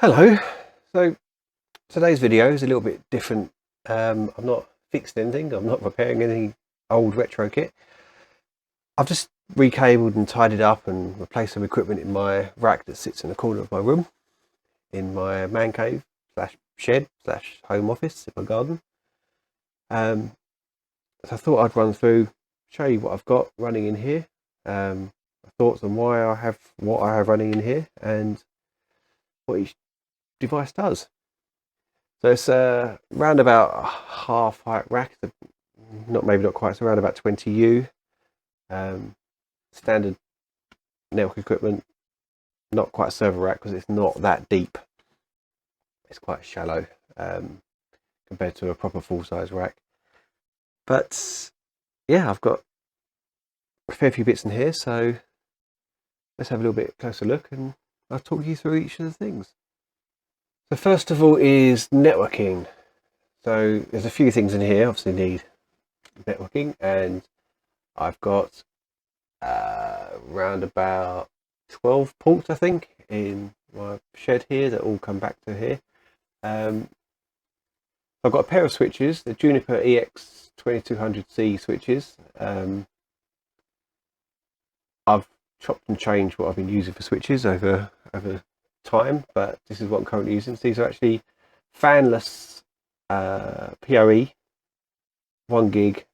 Hello. So today's video is a little bit different. I'm not fixing anything. I'm not repairing any old retro kit. I've just recabled and tidied up and replaced some equipment in my rack that sits in the corner of my room, in my man cave slash shed slash home office in my garden. So I thought I'd run through, show you what I've got running in here, my thoughts on why I have what I have running in here, and what each device does. So it's round about a half height rack, maybe not quite, it's around about 20U. Standard network equipment, not quite a server rack because it's not that deep. It's quite shallow compared to a proper full-size rack. But yeah, I've got a fair few bits in here, so let's have a little bit closer look and I'll talk you through each of the things. So first of all is networking. So there's a few things in here, obviously need networking, and I've got around about 12 ports I think in my shed here that all come back to here. I've got a pair of switches, the Juniper EX2200C switches. I've chopped and changed what I've been using for switches over time, but this is what I'm currently using. So these are actually fanless PoE, 1 gig,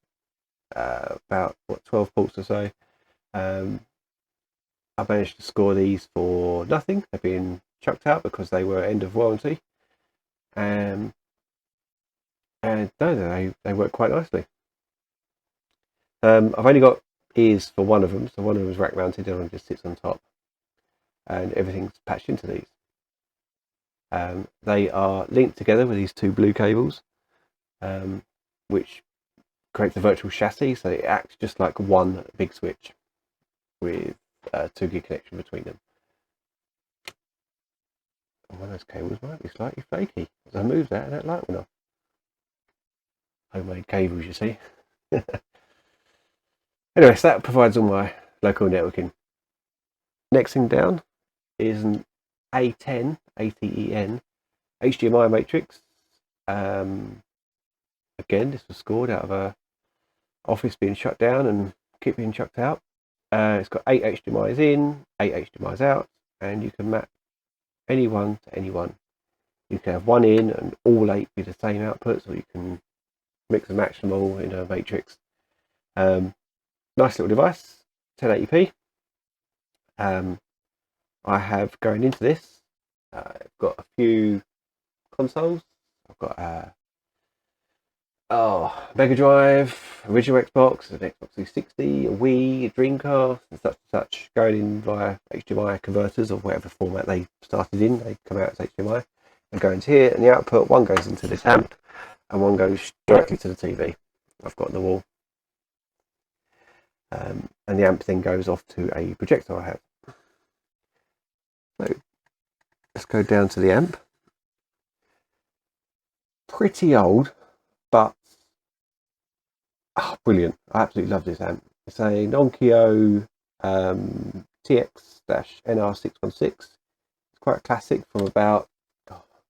about 12 ports or so. I managed to score these for nothing. They've been chucked out because they were end of warranty, and no, they work quite nicely. I've only got ears for one of them, so one of them is rack mounted, the other one just sits on top, and everything's patched into these. They are linked together with these two blue cables, which creates a virtual chassis, so it acts just like one big switch with a 2 gig connection between them. And one of those cables might be slightly flaky. As I move that, and that light went off. Homemade cables, you see. Anyway, so that provides all my local networking. Next thing down is an A10 ATEN HDMI matrix. Again, this was scored out of a office being shut down and kit being chucked out. It's got 8 HDMIs in, 8 HDMIs out, and you can map anyone to anyone. You can have one in and all 8 be the same outputs, or you can mix and match them all in a matrix. Nice little device, 1080p. I have, going into this, I've got a few consoles. I've got Mega Drive, original Xbox, an Xbox 360, a Wii, a Dreamcast, and such, going in via HDMI converters or whatever format they started in. They come out as HDMI and go into here, and the output, one goes into this amp and one goes directly to the TV I've got on the wall. And the amp then goes off to a projector I have. So let's go down to the amp. Pretty old, but brilliant. I absolutely love this amp. It's a Onkyo TX-NR616. It's quite a classic from about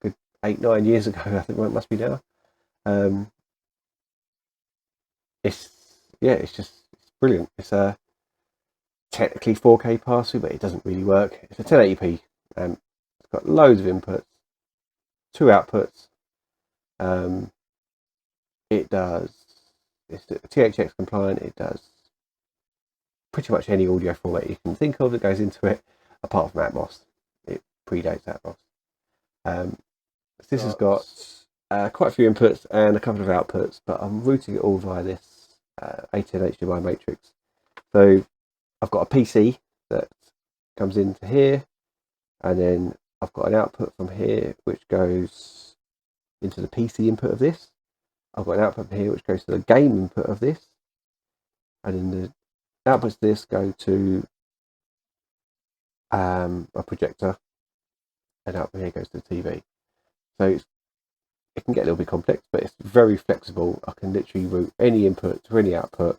good 8-9 years ago, I think it must be now. It's brilliant. It's a technically 4K pass-through, but it doesn't really work. It's a 1080p amp. It's got loads of inputs, 2 outputs. It's THX compliant. It does pretty much any audio format you can think of that goes into it, apart from Atmos. It predates Atmos. This has got quite a few inputs and a couple of outputs, but I'm routing it all via this A10 HDMI matrix. So I've got a PC that comes into here, and then I've got an output from here which goes into the PC input of this. I've got an output here which goes to the game input of this, and then the outputs of this go to a projector, and output here goes to the TV. So it can get a little bit complex, but it's very flexible. I can literally route any input to any output.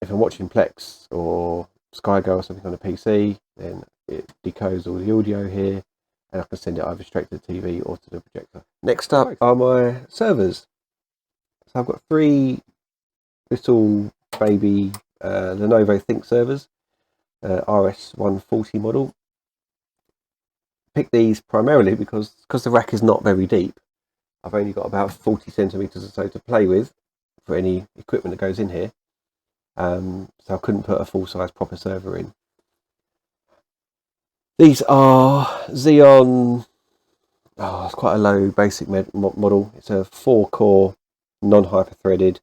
If I'm watching Plex or Sky Go or something on a PC, then it decodes all the audio here, and I can send it either straight to the TV or to the projector. Next up are my servers. So I've got 3 little baby Lenovo Think servers, RS140 model. Pick these primarily because the rack is not very deep. I've only got about 40 centimeters or so to play with for any equipment that goes in here. So I couldn't put a full-size proper server in. These are Xeon. Oh, it's quite a low basic model. It's a 4-core, non-hyper-threaded,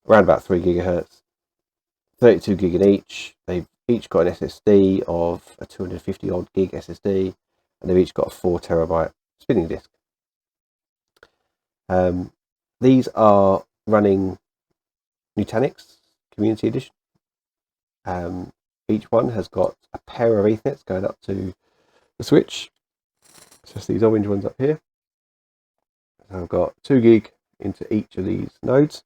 around about 3 gigahertz, 32 gig in each. They've each got an SSD of a 250 odd gig SSD, and they've each got a 4 terabyte spinning disk. These are running Nutanix Community Edition. Each one has got a pair of Ethernets going up to the switch. It's just these orange ones up here. So I've got 2 gig into each of these nodes.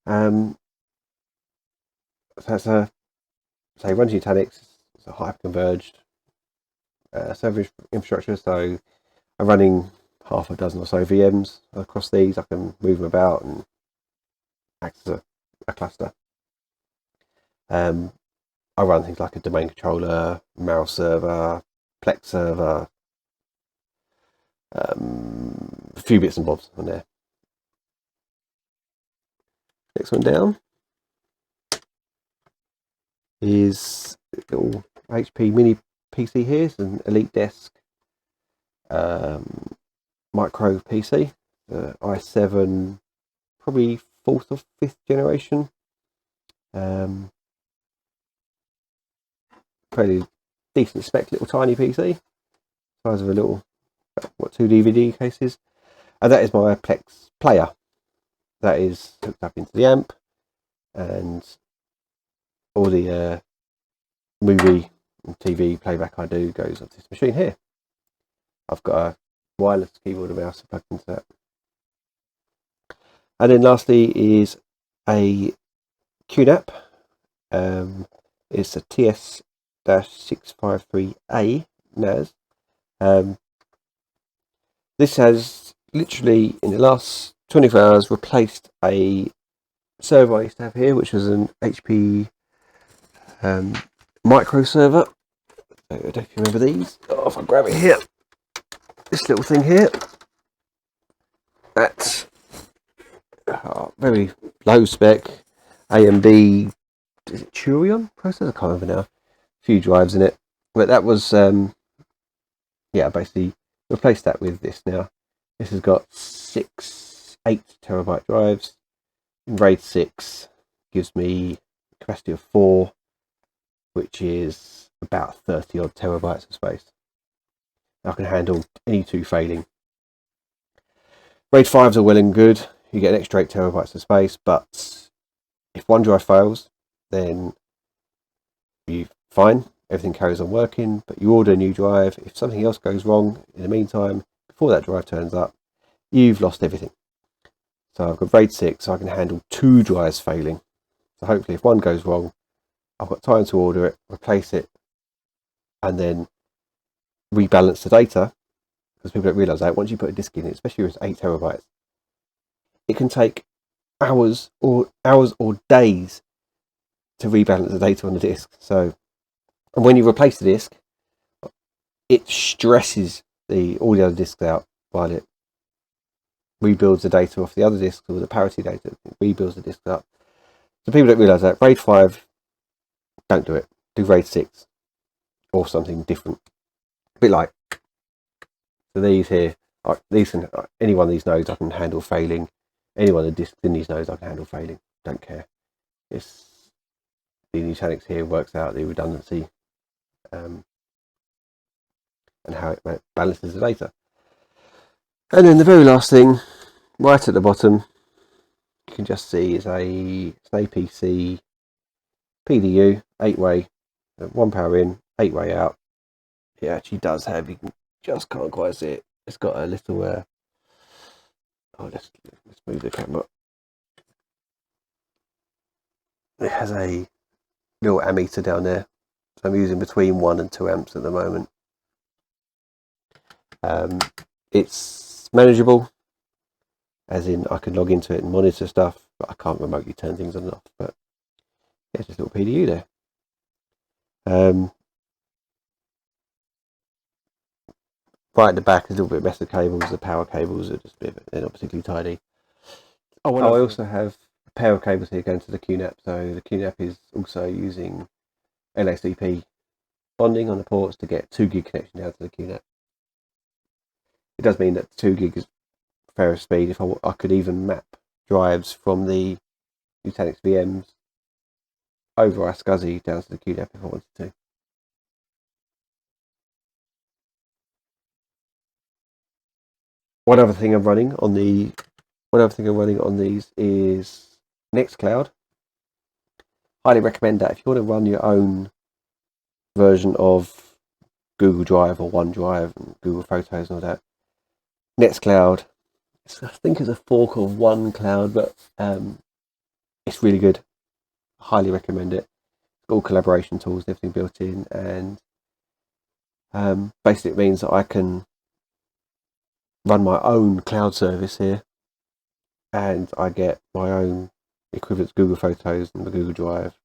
So it's a, say, runs Nutanix. It's a hyper-converged server infrastructure. So I'm running half a dozen or so VMs across these. I can move them about and act as a cluster. I run things like a domain controller, mouse server, Plex server, a few bits and bobs on there. Next one down is a little HP mini PC here. It's an Elite Desk micro PC, i7, probably 4th or 5th generation. Fairly decent spec, little tiny PC, size of a little, 2 DVD cases, and that is my Plex player. That is hooked up into the amp, and all the movie and TV playback I do goes onto this machine here. I've got a wireless keyboard and mouse plugged into that. And then lastly is a QNAP. It's a TS-653A NAS. This has literally in the last 24 hours replaced a server I used to have here, which was an HP micro server. I don't know if you remember these. Oh, if I grab it here, this little thing here, that's very low spec AMD, is it Turion processor? I can't remember now. A few drives in it, but that was yeah, basically replaced that with this now. This has got 8 terabyte drives. RAID 6 gives me a capacity of 4, which is about 30 odd terabytes of space. I can handle any 2 failing. RAID 5s are well and good. You get an extra 8 terabytes of space, but if one drive fails, then you're fine. Everything carries on working, but you order a new drive. If something else goes wrong in the meantime, before that drive turns up, you've lost everything. So I've got RAID 6, so I can handle 2 drives failing. So hopefully if one goes wrong, I've got time to order it, replace it, and then rebalance the data. Because people don't realise that once you put a disk in it, especially if it's 8 terabytes, it can take hours or days to rebalance the data on the disk. So, and when you replace the disk, it stresses all the other disks out while it rebuilds the data off the other disks, or the parity data. It rebuilds the disks up. So people don't realise that. RAID 5, don't do it. Do RAID 6 or something different. A bit like, so these here, any one of these nodes I can handle failing. Any one of the disks in these nodes I can handle failing. Don't care. It's the Nutanix here works out the redundancy and how it balances the data. And then the very last thing, right at the bottom, you can just see is a APC PDU 8-way, 1 power in, 8-way out. It actually does have, you just can't quite see it. It's got a little let's move the camera. It has a little ammeter down there So I'm using between 1 and 2 amps at the moment. It's manageable, as in I can log into it and monitor stuff, but I can't remotely turn things on and off. But yeah, just a little PDU there. Right at the back is a little bit of mess of cables. The power cables are just they're not particularly tidy. I also have a pair of cables here going to the QNAP. So the QNAP is also using LACP bonding on the ports to get 2 gig connection down to the QNAP. It does mean that 2 gig is fair speed. If I could even map drives from the Nutanix VMs over iSCSI down to the QNAP if I wanted to. One other thing I'm running on these is Nextcloud. Highly recommend that if you want to run your own version of Google Drive or OneDrive and Google Photos and all that. Nextcloud, I think it's a fork of OneCloud, but it's really good. Highly recommend it. All collaboration tools, everything built in, and basically it means that I can run my own cloud service here, and I get my own equivalent to Google Photos and the Google Drive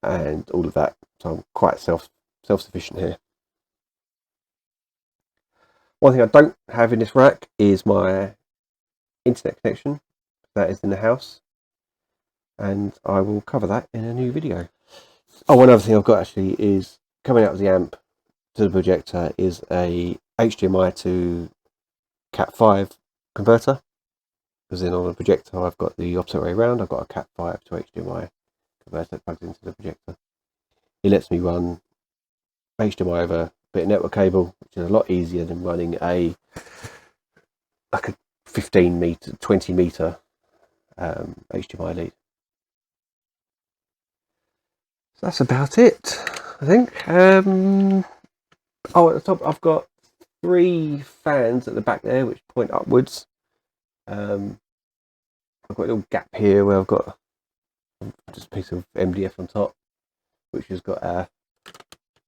and all of that. So I'm quite self-sufficient here. One thing I don't have in this rack is my internet connection. That is in the house, and I will cover that in a new video. Oh, one other thing I've got actually is coming out of the amp to the projector is a HDMI to Cat5 converter. Because then on the projector I've got the opposite way around. I've got a Cat5 to HDMI converter that plugs into the projector. It lets me run HDMI over a bit of network cable, which is a lot easier than running like a 15 meter, 20 meter HDMI lead. So that's about it, I think. Oh, at the top I've got 3 fans at the back there which point upwards. I've got a little gap here where I've got just a piece of MDF on top, which has got an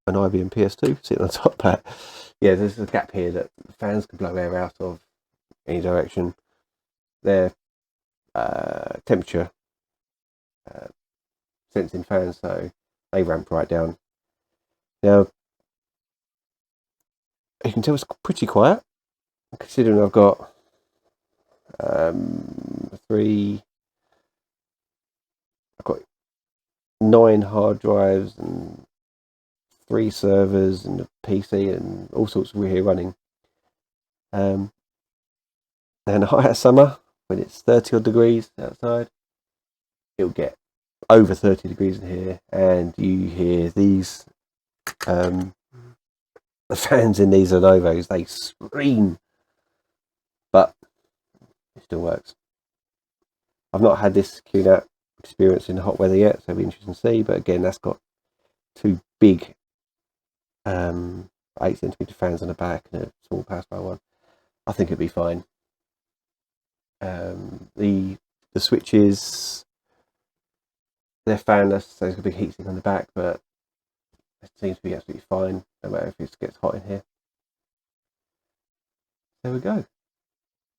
IBM PS2 sitting on top. But yeah, there's a gap here that the fans can blow air out of any direction. They're temperature sensing fans, so they ramp right down. Now you can tell it's pretty quiet, considering I've got 9 hard drives and 3 servers and a PC and all sorts of here running. And high at summer, when it's 30 odd degrees outside, it'll get over 30 degrees in here, and you hear these the fans in these Lenovo's, they scream, but it still works. I've not had this QNAP experience in hot weather yet, so it'll be interesting to see. But again, that's got 2 big 8cm fans on the back and a small power supply one. I think it'd be fine. The switches, they're fanless, so there's a big heatsink on the back, but it seems to be absolutely fine, no matter if it gets hot in here. There we go.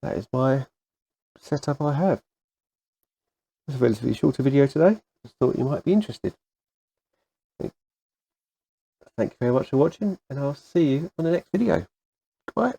That is my setup I have. It's a relatively shorter video today. Just thought you might be interested. Thank you very much for watching, and I'll see you on the next video. Goodbye.